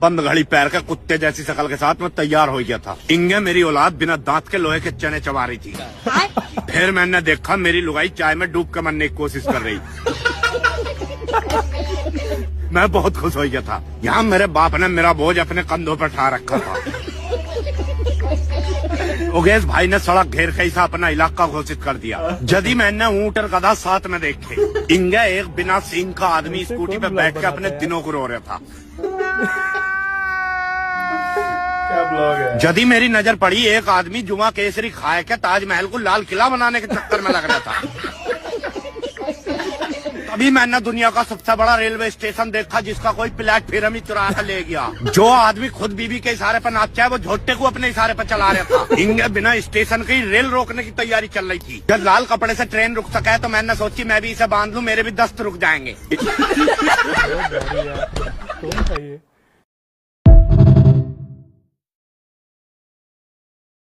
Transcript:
बंद घड़ी पैर के कुत्ते जैसी शकल के साथ मैं तैयार हो गया था। इंगे मेरी औलाद बिना दांत के लोहे के चने चबा रही थी। फिर मैंने देखा मेरी लुगाई चाय में डूब के मरने की कोशिश कर रही। मैं बहुत खुश हो गया था। यहाँ मेरे बाप ने मेरा बोझ अपने कंधों पर उठा रखा था। उगेश भाई ने सड़क घेर के ऐसा अपना इलाका घोषित कर दिया। यदि मैंने ऊंट और गधा साथ में देखे। इंगे एक बिना सींग का आदमी स्कूटी पे बैठ के अपने दिनों को रो रहा था। क्या ब्लॉग है। यदि मेरी नजर पड़ी एक आदमी जुमा केसरी खाए के ताजमहल को लाल किला बनाने के चक्कर में लग रहा था। तभी मैंने दुनिया का सबसे बड़ा रेलवे स्टेशन देखा जिसका कोई प्लेटफॉर्म ही चुरा कर ले गया। जो आदमी खुद बीबी के इशारे पर नाचा है वो झोटे को अपने इशारे पर चला रहा था। इंगे बिना स्टेशन की रेल रोकने की तैयारी चल रही थी। जब लाल कपड़े से ट्रेन रुक सका है तो मैंने सोची मैं भी इसे बांध लूं, मेरे भी दस्त रुक जाएंगे। कौन था ये?